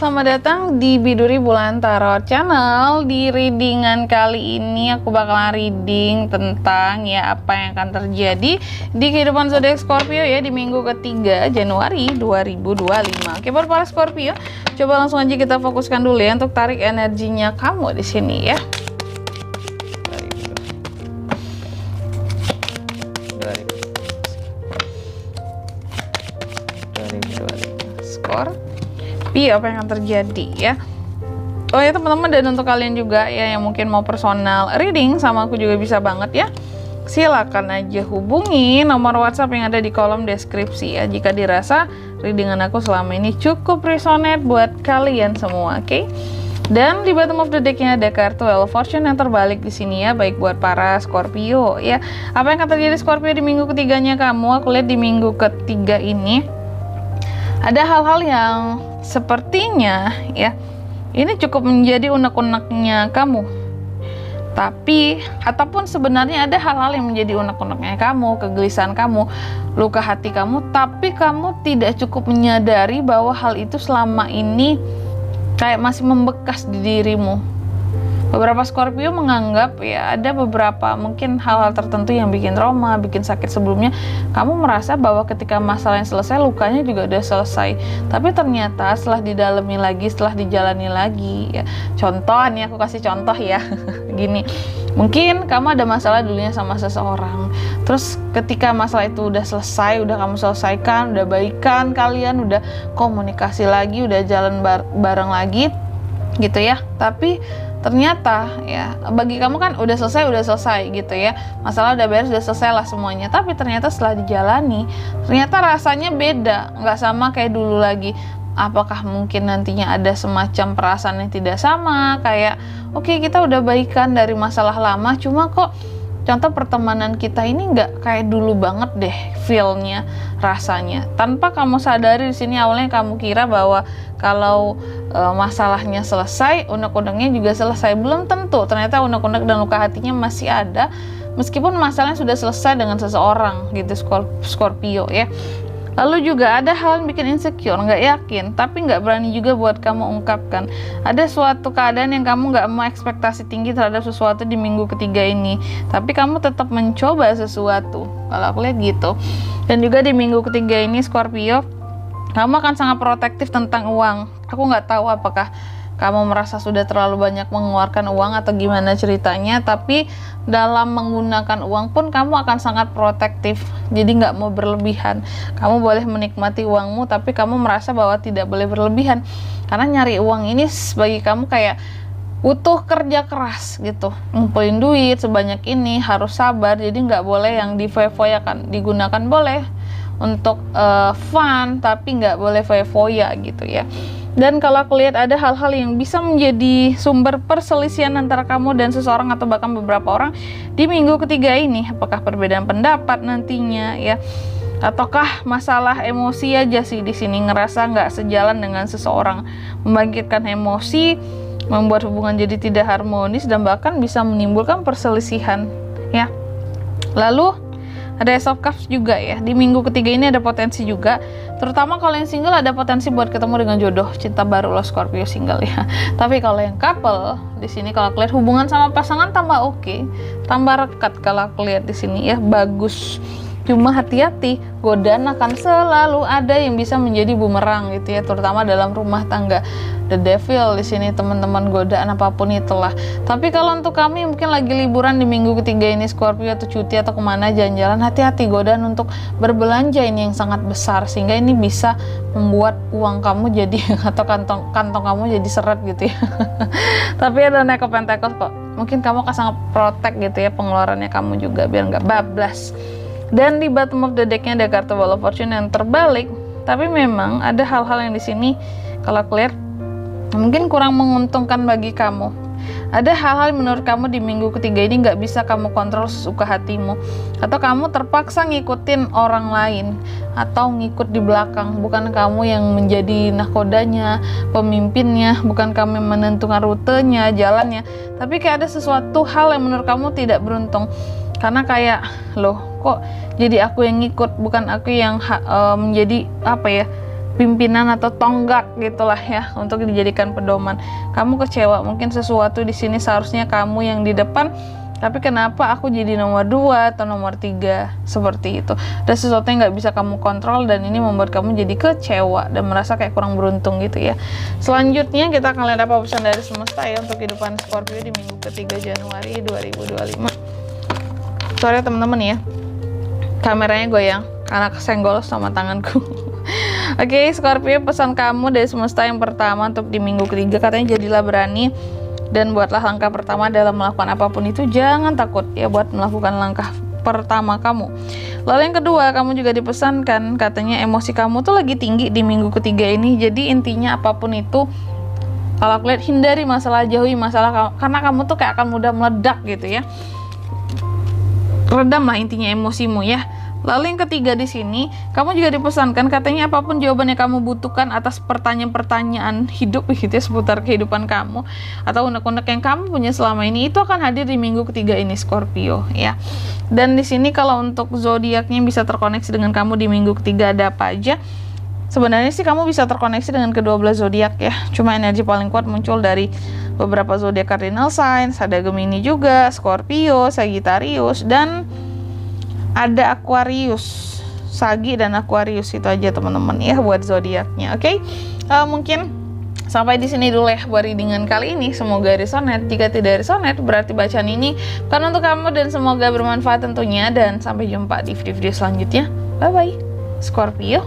selamat datang di Biduri Bulan Tarot Channel. Di readingan kali ini aku bakalan reading tentang ya apa yang akan terjadi di kehidupan zodiak Scorpio ya di minggu ketiga Januari 2025. Oke, buat para Scorpio, coba langsung aja kita fokuskan dulu ya untuk tarik energinya kamu di sini ya. Apa yang akan terjadi ya. Oh ya teman-teman, dan untuk kalian juga ya yang mungkin mau personal reading sama aku juga bisa banget ya, silakan aja hubungi nomor WhatsApp yang ada di kolom deskripsi ya jika dirasa readingan aku selama ini cukup resonate buat kalian semua. Oke. Dan di bottom of the decknya ada kartu Wheel of Fortune yang terbalik di sini ya, baik buat para Scorpio ya. Apa yang akan terjadi Scorpio di minggu ketiganya kamu? Aku lihat di minggu ketiga ini ada hal-hal yang sepertinya ya ini cukup menjadi unek-uneknya kamu, tapi ataupun sebenarnya ada hal-hal yang menjadi unek-uneknya kamu, kegelisahan kamu, luka hati kamu, tapi kamu tidak cukup menyadari bahwa hal itu selama ini kayak masih membekas di dirimu. Beberapa Scorpio menganggap ya ada beberapa mungkin hal-hal tertentu yang bikin trauma, bikin sakit sebelumnya. Kamu merasa bahwa ketika masalah yang selesai, lukanya juga udah selesai. Tapi ternyata setelah didalami lagi, setelah dijalani lagi ya. Contoh nih, aku kasih contoh ya. Gini, mungkin kamu ada masalah dulunya sama seseorang. Terus ketika masalah itu udah selesai, udah kamu selesaikan, udah baikan kalian, udah komunikasi lagi, udah jalan bareng lagi gitu ya. Tapi ternyata ya bagi kamu kan udah selesai gitu ya, masalah udah beres, udah selesai lah semuanya. Tapi ternyata setelah dijalani, ternyata rasanya beda, nggak sama kayak dulu lagi. Apakah mungkin nantinya ada semacam perasaan yang tidak sama, kayak oke, kita udah baikan dari masalah lama, cuma kok contoh pertemanan kita ini nggak kayak dulu banget deh feel-nya, rasanya. Tanpa kamu sadari di sini awalnya kamu kira bahwa kalau masalahnya selesai, unek-uneknya juga selesai. Belum tentu, ternyata unek-unek dan luka hatinya masih ada meskipun masalahnya sudah selesai dengan seseorang gitu Scorpio ya. Lalu juga ada hal yang bikin insecure, nggak yakin, tapi nggak berani juga buat kamu ungkapkan. Ada suatu keadaan yang kamu nggak mau ekspektasi tinggi terhadap sesuatu di minggu ketiga ini, tapi kamu tetap mencoba sesuatu. Kalau aku lihat gitu. Dan juga di minggu ketiga ini Scorpio, kamu akan sangat protektif tentang uang. Aku nggak tahu apakah kamu merasa sudah terlalu banyak mengeluarkan uang atau gimana ceritanya, tapi dalam menggunakan uang pun kamu akan sangat protektif, jadi nggak mau berlebihan. Kamu boleh menikmati uangmu, tapi kamu merasa bahwa tidak boleh berlebihan, karena nyari uang ini bagi kamu kayak butuh kerja keras gitu, ngumpulin duit sebanyak ini, harus sabar, jadi nggak boleh yang difoya-foyakan. Digunakan boleh untuk fun, tapi nggak boleh foya-foya gitu ya. Dan kalau aku lihat ada hal-hal yang bisa menjadi sumber perselisihan antara kamu dan seseorang atau bahkan beberapa orang di minggu ketiga ini. Apakah perbedaan pendapat nantinya ya, ataukah masalah emosi aja sih di sini, ngerasa nggak sejalan dengan seseorang, membangkitkan emosi, membuat hubungan jadi tidak harmonis dan bahkan bisa menimbulkan perselisihan ya. Lalu ada Ace of Cups juga ya. Di minggu ketiga ini ada potensi juga, terutama kalau yang single ada potensi buat ketemu dengan jodoh cinta baru lo Scorpio single ya. Tapi kalau yang couple di sini, kalau aku lihat hubungan sama pasangan tambah oke, tambah rekat. Kalau aku lihat di sini ya bagus. Cuma hati-hati, godaan akan selalu ada yang bisa menjadi bumerang gitu ya, terutama dalam rumah tangga. The devil di sini teman-teman, godaan apapun itulah. Tapi kalau untuk kami mungkin lagi liburan di minggu ketiga ini Scorpio, atau cuti atau kemana jalan-jalan, hati-hati, godaan untuk berbelanja ini yang sangat besar, sehingga ini bisa membuat uang kamu jadi atau kantong kamu jadi seret gitu ya. Tapi ada Knight of Pentacles kok, mungkin kamu akan sangat protect gitu ya pengeluarannya kamu juga biar nggak bablas. Dan di bottom of the decknya ada kartu Wheel of Fortune yang terbalik. Tapi memang ada hal-hal yang di sini kalau aku lihat mungkin kurang menguntungkan bagi kamu. Ada hal-hal menurut kamu di minggu ketiga ini nggak bisa kamu kontrol sesuka hatimu, atau kamu terpaksa ngikutin orang lain atau ngikut di belakang. Bukan kamu yang menjadi nahkodanya, pemimpinnya, bukan kamu yang menentukan rutenya, jalannya, tapi kayak ada sesuatu hal yang menurut kamu tidak beruntung. Karena kayak loh kok jadi aku yang ngikut, bukan aku yang menjadi apa ya, pimpinan atau tonggak gitulah ya untuk dijadikan pedoman. Kamu kecewa, mungkin sesuatu di sini seharusnya kamu yang di depan, tapi kenapa aku jadi nomor 2 atau nomor 3 seperti itu. Ada sesuatu yang nggak bisa kamu kontrol dan ini membuat kamu jadi kecewa dan merasa kayak kurang beruntung gitu ya. Selanjutnya kita akan lihat apa pesan dari semesta ya untuk kehidupan Scorpio di minggu ketiga Januari 2025. Sorry teman-teman ya, kameranya goyang karena kesenggol sama tanganku. Oke, Scorpio, pesan kamu dari semesta yang pertama untuk di minggu ketiga, katanya jadilah berani dan buatlah langkah pertama dalam melakukan apapun itu. Jangan takut ya buat melakukan langkah pertama kamu. Lalu yang kedua, kamu juga dipesankan katanya emosi kamu tuh lagi tinggi di minggu ketiga ini. Jadi intinya apapun itu, kalau aku lihat hindari masalah, jauhi masalah karena kamu tuh kayak akan mudah meledak gitu ya. Redam lah intinya emosimu ya. Lalu yang ketiga di sini, kamu juga dipesankan katanya apapun jawaban yang kamu butuhkan atas pertanyaan-pertanyaan hidup gitu ya, seputar kehidupan kamu atau unek-unek yang kamu punya selama ini, itu akan hadir di minggu ketiga ini Scorpio ya. Dan di sini kalau untuk zodiaknya bisa terkoneksi dengan kamu di minggu ketiga ada apa aja? Sebenarnya sih kamu bisa terkoneksi dengan ke-12 zodiak ya. Cuma energi paling kuat muncul dari beberapa zodiak cardinal signs, ada Gemini juga, Scorpio, Sagittarius, dan ada Aquarius, Sagi dan Aquarius. Itu aja teman-teman ya buat zodiaknya. Oke, mungkin sampai di sini dulu ya buat readingan kali ini. Semoga resonate. Jika tidak resonate, berarti bacaan ini bukan untuk kamu dan semoga bermanfaat tentunya. Dan sampai jumpa di video-video selanjutnya. Bye bye, Scorpio.